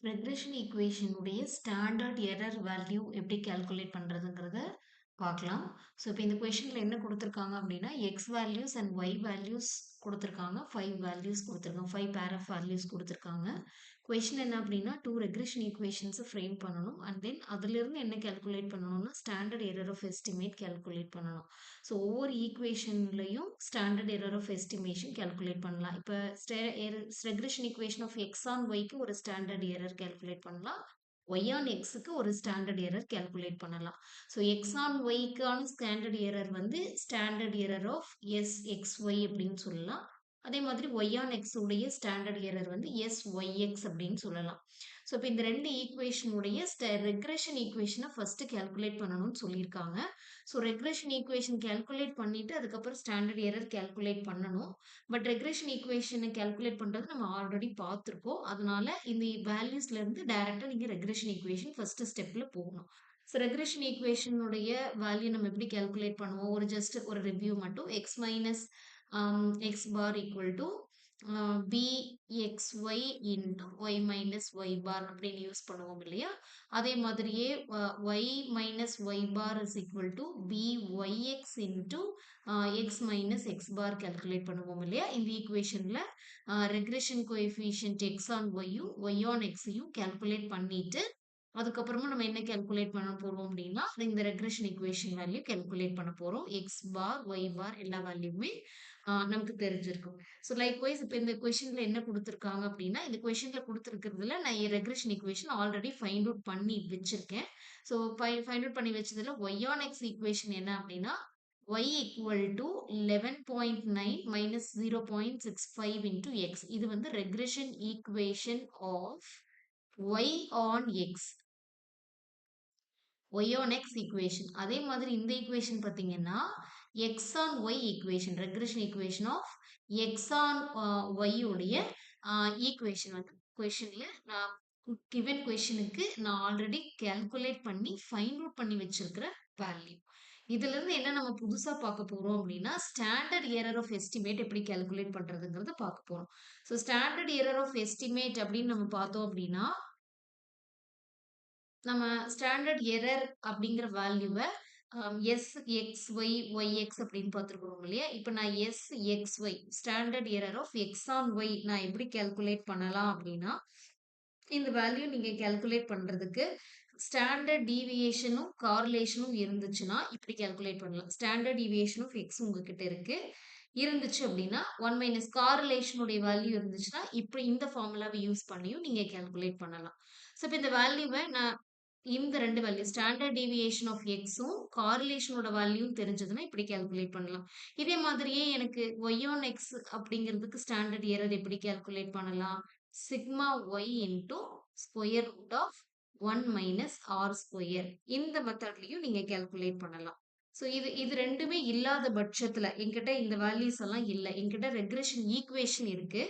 Regression equation உடைய standard error value எப்படி calculate பண்றதுங்கிறத பார்க்கலாம். ஸோ இப்போ இந்த கொஷனில் என்ன கொடுத்துருக்காங்க அப்படின்னா x values and y values கொடுத்துருக்காங்க. 5 வேல்யூஸ் கொடுத்துருக்காங்க. 5 பேர் ஆஃப் வேல்யூஸ் கொடுத்துருக்காங்க. கொஷின் என்ன அப்படின்னா 2 ரெக்ரெஷன் ஈக்குவேஷன்ஸை ஃப்ரேம் பண்ணணும் அண்ட் தென் அதிலிருந்து என்ன கால்குலேட் பண்ணணும்னா standard error of estimate calculate பண்ணணும். ஸோ ஒவ்வொரு ஈக்குவேஷன்லையும் standard error of estimation calculate பண்ணலாம். இப்போ regression equation of X on ஒய்க்கு ஒரு ஸ்டாண்டர்ட் எரர் கால்குலேட் பண்ணலாம். ஒய் ஆன் எக்ஸுக்கு ஒரு ஸ்டாண்டர்ட் எரர் கால்குலேட் பண்ணலாம். ஸோ எக்ஸ் ஆன் ஒய்க்கான ஸ்டாண்டர்ட் எரர் வந்து standard error of S X Y அப்படின்னு சொல்லலாம். அதே மாதிரி ஒய் ஆன் எக்ஸ் உடைய ஸ்டாண்டர்ட் எரர் வந்து எஸ் ஒய் எக்ஸ் அப்படின்னு சொல்லலாம். ஸோ இப்போ இந்த ரெண்டு ஈக்குவேஷனுடைய ரெக்ரெஷன் ஈக்குவேஷனை ஃபர்ஸ்ட் கால்குலேட் பண்ணணும்னு சொல்லியிருக்காங்க. ஸோ ரெக்ரெஷன் ஈக்குவேஷன் கால்குலேட் பண்ணிட்டு அதுக்கப்புறம் ஸ்டாண்டர்ட் எரர் கால்குலேட் பண்ணணும். பட் ரெக்ரெஷன் ஈக்குவேஷனை கால்குலேட் பண்றது நம்ம ஆல்ரெடி பார்த்துருக்கோம். அதனால இந்த வேல்யூஸ்ல இருந்து டைரக்டா நீங்க ரெக்ரெஷன் ஈக்குவேஷன் ஃபர்ஸ்ட் ஸ்டெப்ல போகணும். ஸோ ரெக்ரெஷன் ஈக்குவேஷனுடைய வேல்யூ நம்ம எப்படி கால்குலேட் பண்ணுவோம்? ஒரு ஜஸ்ட் ஒரு ரிவ்யூ மட்டும் x minus x bar equal to bxy into y minus y bar அப்படின்னு யூஸ் பண்ணுவோம் இல்லையா? அதே மாதிரியே y minus y bar is equal to byx into x minus x bar calculate பண்ணுவோம் இல்லையா? இந்த ஈக்குவேஷன்ல regression coefficient x on y on x calculate பண்ணிட்டு அதுக்கப்புறமா நம்ம என்ன கால்குலேட் பண்ண போறோம் அப்படின்னா இந்த ரெக்ரெஷன் ஈக்குவேஷன் வேல்யூ கால்குலேட் பண்ண போறோம். எக்ஸ் பார் ஒய் பார் எல்லா வேல்யூமே நமக்கு தெரிஞ்சிருக்கும். ஸோ லைக்வைஸ் இப்போ இந்த கொஷின்ல என்ன கொடுத்துருக்காங்க அப்படின்னா இந்த கொஷின்ல கொடுத்துருக்கிறதுல நான் regression equation already find out பண்ணி வச்சிருக்கேன். ஸோ ஃபைண்ட் அவுட் பண்ணி வச்சதுல ஒய் ஆன் எக்ஸ் ஈக்குவேஷன் என்ன அப்படின்னா y equal to 11.9 minus 0.65 into x. இது வந்து regression equation of y on x. y on x equation. அதே மாதிரி இந்த equation பார்த்தீங்கன்னா x on y equation, regression equation of x on y உடைய equation வந்து questionல நான் given questionக்கு நான் ஆல்ரெடி calculate பண்ணி find out பண்ணி வச்சிருக்கிற value. இதுல இருந்து என்ன நம்ம புதுசா பார்க்க போறோம் அப்படின்னா ஸ்டாண்டர்ட் எரர் ஆஃப் எஸ்டிமேட் எப்படி கால்குலேட் பண்றதுங்கிறத பார்க்க போறோம். So standard error of estimate அப்படின்னு நம்ம பார்த்தோம் அப்படின்னா நம்ம ஸ்டாண்டர்ட் எரர் அப்படிங்கிற வேல்யூவை s X y y x அப்படின்னு பார்த்துருக்கோம் இல்லையா? இப்போ நான் s X y standard error of X on y நான் எப்படி கால்குலேட் பண்ணலாம் அப்படின்னா இந்த வேல்யூ நீங்க கால்குலேட் பண்றதுக்கு ஸ்டாண்டர்ட் டீவியேஷனும் கார்லேஷனும் இருந்துச்சுன்னா இப்படி கால்குலேட் பண்ணலாம். ஸ்டாண்டர்ட் டீவியேஷன் ஆஃப் எக்ஸ் உங்ககிட்ட இருக்கு இருந்துச்சு அப்படின்னா 1 மைனஸ் கார்லேஷனுடைய வேல்யூ இருந்துச்சுன்னா இப்படி இந்த ஃபார்முலாவை யூஸ் பண்ணியும் நீங்க கால்குலேட் பண்ணலாம். ஸோ இப்போ இந்த வேல்யூவை நான் இந்த ரெண்டு வேல்யூ ஸ்டாண்டர்ட் டீவியேஷன் ஆஃப் எக்ஸும் கார்லேஷனோட வேல்யூவும் தெரிஞ்சதுன்னா இப்படி கால்குலேட் பண்ணலாம். இதே மாதிரியே எனக்கு ஒய் ஆன் எக்ஸ் அப்படிங்கிறதுக்கு ஸ்டாண்டர்ட் எரர் எப்படி கால்குலேட் பண்ணலாம்? Sigma y into square root of 1 minus r square இந்த மெத்தட்லையும் நீங்க கால்குலேட் பண்ணலாம். ஸோ இது ரெண்டுமே இல்லாத பட்சத்துல என்கிட்ட இந்த வேல்யூஸ் எல்லாம் இல்லை, என்கிட்ட ரெக்ரெஷன் ஈக்குவேஷன் இருக்கு.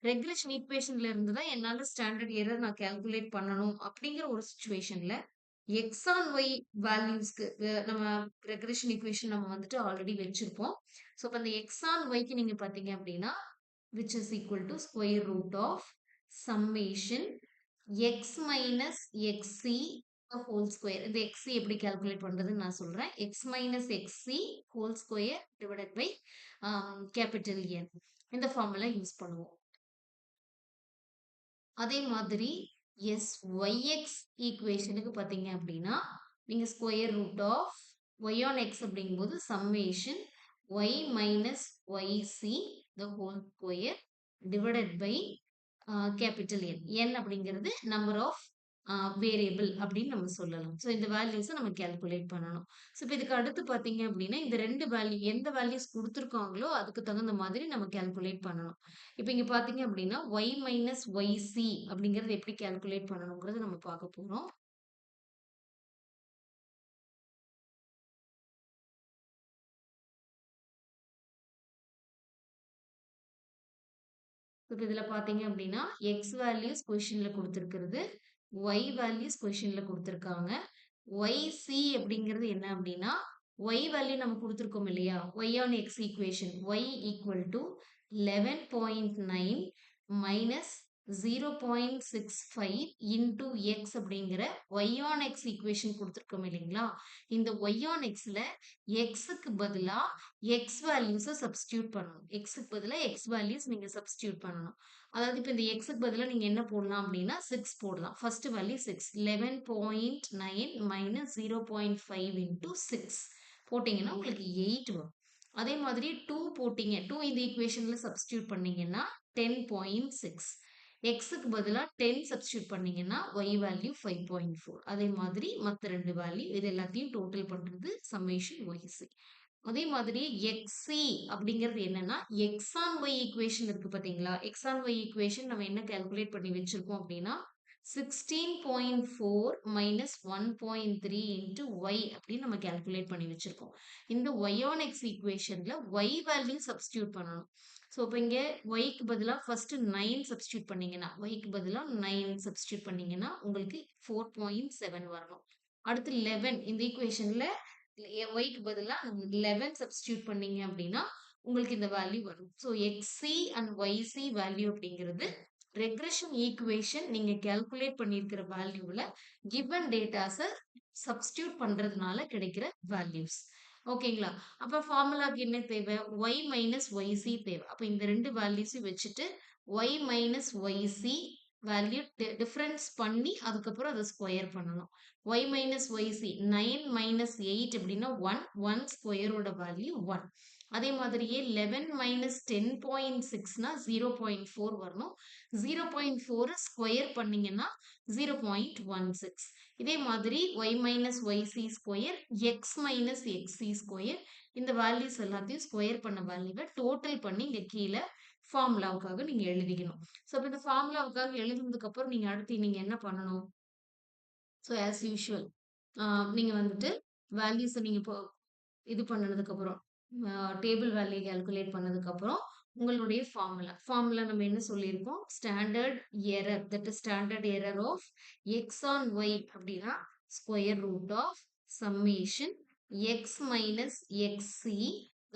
ரெக்ரெஷன் ஈக்குவேஷன்ல இருந்து தான் என்னால ஸ்டாண்டர்ட் எரர் நான் கால்குலேட் பண்ணணும் அப்படிங்கிற ஒரு சுச்சுவேஷன்ல எக்ஸ் ஆன் ஒய் வேல்யூஸ்க்கு நம்ம ரெக்ரெஷன் ஈக்குவேஷன் நம்ம வந்துட்டு ஆல்ரெடி வச்சிருப்போம். ஸோ இப்போ இந்த எக்ஸ் ஆன் ஒய்க்கு நீங்க பாத்தீங்க அப்படின்னா which is equal to square root of summation x minus xc the whole square. இந்த xc எப்படி கால்குலேட் பண்றதுன்னு நான் சொல்றேன். x minus xc whole square divided by capital N. இந்த ஃபார்முலா யூஸ் பண்ணுவோம். அதே மாதிரி syx ஈக்குவேஷனுக்கு பார்த்தீங்க அப்படின்னா நீங்க square root of y on x அப்படிங்கும்போது summation y minus yc the whole square divided by capital N. N அப்படிங்கிறது நம்பர் ஆஃப் வேரியபிள் அப்படின்னு நம்ம சொல்லலாம். ஸோ இந்த வேல்யூஸை நம்ம கால்குலேட் பண்ணணும். ஸோ இப்போ இதுக்கு அடுத்து பார்த்தீங்க அப்படின்னா இந்த ரெண்டு வேல்யூ எந்த வேல்யூஸ் கொடுத்துருக்காங்களோ அதுக்கு தகுந்த மாதிரி நம்ம கால்குலேட் பண்ணணும். இப்போ இங்கே பார்த்தீங்க அப்படின்னா ஒய் மைனஸ் ஒய்சி அப்படிங்கிறது எப்படி கால்குலேட் பண்ணணுங்கிறது நம்ம பார்க்க போகிறோம். இப்போ இதில் பார்த்தீங்க அப்படின்னா எக்ஸ் வேல்யூஸ் கொஷினில் கொடுத்துருக்கிறது, ஒய் வேல்யூஸ் கொஷினில் கொடுத்துருக்காங்க. ஒய்சி அப்படிங்கிறது என்ன அப்படின்னா ஒய் வேல்யூ நம்ம கொடுத்துருக்கோம் இல்லையா? Y on x equation y equal to 11.9 minus 0.65 into x அப்படிங்கிற ஒய் ஆன் எக்ஸ் ஈக்குவேஷன் கொடுத்துருக்கோம் இல்லைங்களா? இந்த ஒய் ஆன் எக்ஸ்ல எக்ஸுக்கு பதிலா எக்ஸ் வேல்யூஸை சப்ஸ்டியூட் பண்ணணும். எக்ஸுக்கு பதிலா எக்ஸ் வேல்யூஸ் நீங்க சப்ஸ்டியூட் பண்ணணும். அதாவது இப்போ இந்த எக்ஸுக்கு பதிலா நீங்க என்ன போடலாம் அப்படின்னா 6 போடலாம். ஃபர்ஸ்ட் வேல்யூ 6, 11.9 மைனஸ் 0.5 இன்டூ 6 போட்டீங்கன்னா உங்களுக்கு 8 வரும். அதே மாதிரி 2 போட்டீங்க, 2 இந்த ஈக்குவேஷன்ல சப்ஸ்டியூட் பண்ணீங்கன்னா 10.6. எக்ஸுக்கு பதிலா 10 சப்ஸ்டியூட் பண்ணீங்கன்னா ஒய் வேல்யூ 5.4. அதே மாதிரி மற்ற ரெண்டு வேல்யூ இது எல்லாத்தையும் டோட்டல் பண்றது சம்மேஷன் ஒய்சி. அதே மாதிரி எக்ஸி அப்படிங்கிறது என்னன்னா எக்ஸ் ஆன் ஒய் ஈக்குவேஷன் இருக்கு பாத்தீங்களா? எக்ஸ் ஆன் ஒய் ஈக்குவேஷன் நம்ம என்ன கால்குலேட் பண்ணி வச்சிருக்கோம் அப்படின்னா 16.4 மைனஸ் 1.3 இன்டூ ஒய் அப்படின்னு நம்ம கால்குலேட் பண்ணி வச்சிருக்கோம். இந்த ஒய் ஆன் எக்ஸ் ஈக்குவேஷன்ல ஒய் வேல்யூ சப்ஸ்டியூட் பண்ணணும். ஸோ இப்போ இங்கே ஒய்க்கு பதிலாக ஃபர்ஸ்ட் 9 சப்ஸ்டியூட் பண்ணீங்கன்னா ஒய்க்கு பதிலாக 9 சப்ஸ்டியூட் பண்ணீங்கன்னா உங்களுக்கு 4.7 வரணும். அடுத்து 11 இந்த ஈக்குவேஷன்ல ஒய்க்கு பதிலாக 11 சப்ஸ்டியூட் பண்ணீங்க அப்படின்னா உங்களுக்கு இந்த வேல்யூ வரும். So XE and YC value அப்படிங்கிறது ரெக்ரெஷன் ஈக்குவேஷன் நீங்க கால்குலேட் பண்ணியிருக்கிற வேல்யூவில் கிவன் டேட்டாஸை சப்ஸ்டியூட் பண்றதுனால கிடைக்கிற வேல்யூஸ். ஓகேங்களா? அப்ப ஃபார்முலாக்கு என்ன தேவை? y மைனஸ் ஒய்சி தேவை. அப்ப இந்த ரெண்டு வேல்யூஸையும் வச்சுட்டு y minus YC value difference பண்ணி அதுக்கப்புறம் அதை ஸ்கொயர் பண்ணணும். y மைனஸ் ஒய்சி 9 மைனஸ் 8 அப்படின்னா 1, 1 ஸ்கொயரோட வேல்யூ 1. அதே மாதிரியே 11 மைனஸ் 10.6னா 0.4 வரணும். 0.4 ஸ்கொயர் பண்ணீங்கன்னா 0.16. இதே மாதிரி y minus YC square X minus XE square இந்த வேல்யூஸ் எல்லாத்தையும் ஸ்கொயர் பண்ண வேல்யூவை டோட்டல் பண்ணி இங்க கீழே ஃபார்முலாவுக்காக நீங்க எழுதிக்கணும். ஸோ இப்போ இந்த ஃபார்முலாவுக்காக எழுதுனதுக்கு அப்புறம் நீங்க அடுத்து நீங்க என்ன பண்ணணும்? ஸோ ஆஸ் யூஷுவல் நீங்க வந்துட்டு வேல்யூஸை நீங்க இப்போ இது பண்ணதுக்கு அப்புறம் டேபிள் வேல்யூ கால்குலேட் பண்ணதுக்கு அப்புறம் உங்களுடைய ஃபார்முலா நம்ம என்ன சொல்லியிருக்கோம்? Standard error, that is standard error of X on Y அப்படின்னா square root of summation X minus X C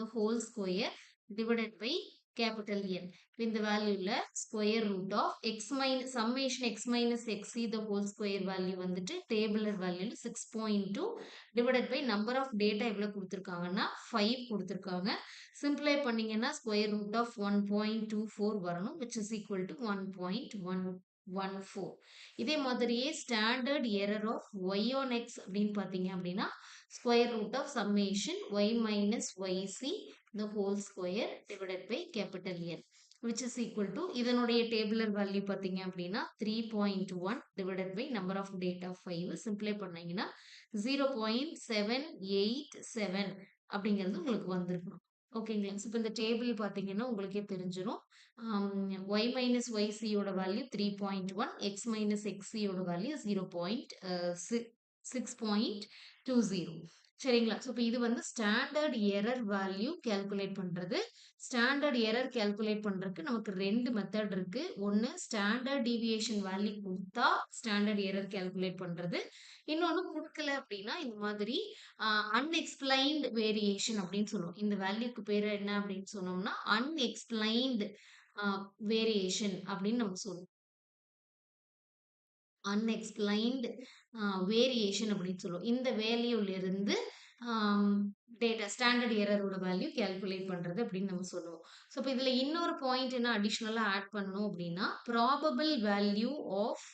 the whole square divided by capital N. இந்த வேல்யூல square root of X minus summation X minus X C the whole square value வந்துட்டு tabular வேல்யூல 6.2 divided by number of data எவ்வளவு கொடுத்துருக்காங்கன்னா 5 கொடுத்துருக்காங்க. சிம்பிளை பண்ணீங்கன்னா square root of 1.24 வரணும், which is equal to 1.114. இதே மாதிரியே standard error of y on x அப்படின்னு பார்த்தீங்க அப்படின்னா square root of summation y minus y c the whole square divided by capital N, which is equal to இதனுடைய tabular value பார்த்தீங்க அப்படின்னா 3.1 divided by number of data 5 simplify பண்ணீங்கன்னா 0.787 அப்படிங்கிறது உங்களுக்கு வந்திருக்கும். ஓகேங்களா? இப்போ இந்த டேபிள் பார்த்தீங்கன்னா உங்களுக்கே தெரிஞ்சிடும். y மைனஸ் ஒய்சியோட வேல்யூ 3.1, எக்ஸ் மைனஸ் எக்ஸியோட வேல்யூ 0.6.20. சரிங்களா? ஸோ இப்போ இது வந்து ஸ்டாண்டர்ட் எரர் வேல்யூ கால்குலேட் பண்றது. ஸ்டாண்டர்ட் எரர் கால்குலேட் பண்றதுக்கு நமக்கு ரெண்டு மெத்தட் இருக்கு. ஒன்னு ஸ்டாண்டர்ட் டீவியேஷன் வேல்யூ கொடுத்தா ஸ்டாண்டர்ட் எரர் கால்குலேட் பண்றது. இன்னொன்னு கொடுக்கல அப்படின்னா இந்த மாதிரி அன்எக்ஸ்பிளைன்ட் வேரியேஷன் அப்படின்னு சொல்லுவோம். இந்த வேல்யூக்கு பேரு என்ன அப்படின்னு சொன்னோம்னா அன்எக்ஸ்பிளைன்ட் வேரியேஷன் அப்படின்னு நம்ம சொல்லுவோம். அன்எக்ஸ்பிளைன்ட் வேரியேஷன் அப்படின்னு சொல்லுவோம். இந்த வேல்யூல இருந்து டேட்டா ஸ்டாண்டர்ட் எரரோட வேல்யூ கால்குலேட் பண்றது அப்படின்னு நம்ம சொல்லுவோம். ஸோ இப்போ இதுல இன்னொரு பாயிண்ட் என்ன அடிஷ்னலா ஆட் பண்ணணும் அப்படின்னா probable value of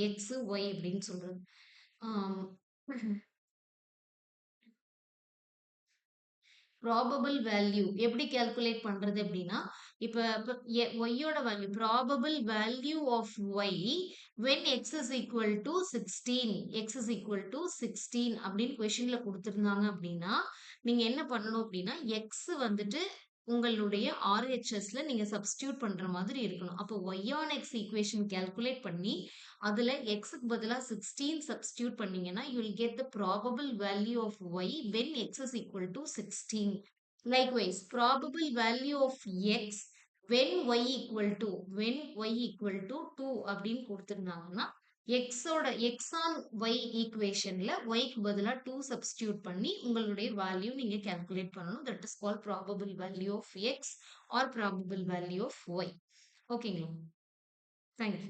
x Y அப்படின்னு சொல்றது. ப்ராபபிள் வேல்யூ எப்படி கால்குலேட் பண்றது அப்படின்னா இப்ப ஒய்யோட value probable value of y when x is equal to 16 x is equal to 16 அப்படின்னு கொஸ்டின்ல கொடுத்திருந்தாங்க அப்படின்னா நீங்க என்ன பண்ணணும் அப்படின்னா x வந்துட்டு உங்களுடைய RHSல நீங்க சப்ஸ்டியூட் பண்ற மாதிரி இருக்கணும். அப்போ y on x equation calculate பண்ணி அதுல xக்கு பதிலா 16 சப்ஸ்டியூட் பண்ணீங்கன்னா you will get the probable value of y when x is equal to 16. Likewise, probable value of x when y equal to 2 அப்படின்னு கொடுத்திருந்தாங்கன்னா x on y ஈக்குவேஷன்ல yக்கு பதிலா 2 substitute பண்ணி உங்களுடைய value நீங்க calculate பண்ணணும். That is called probable value of x or probable value of y. ஓகேங்களா? Thank you.